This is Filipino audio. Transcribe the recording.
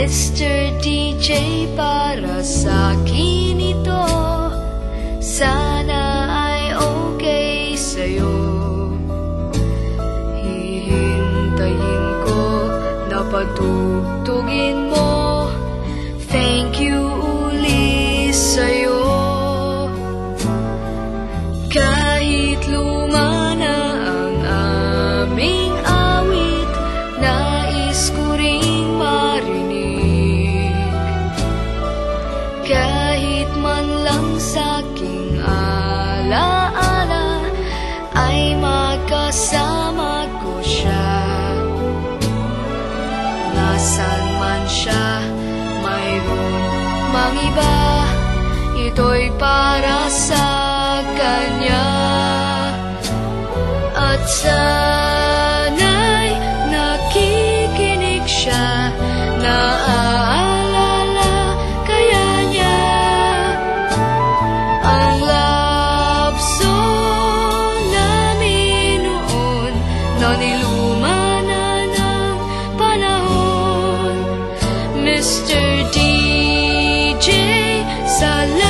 Mr. DJ, para sa'kin ito. Sana ay okay sa'yo. Hihintayin ko na patugtugin mo. Thank you uli sa'yo. Kahit luma na ang aming awit, nais ko ring marinig. Kahit man lang sa'king alaala, ay magkasama ko siya. Nasaan man siya, mayroong mang iba, ito'y para sa kanya. At sana'y nakikinig siya, naaalala kaya niya ang love song namin noon, na niluma na ng panahon. Mr. DJ, salamat.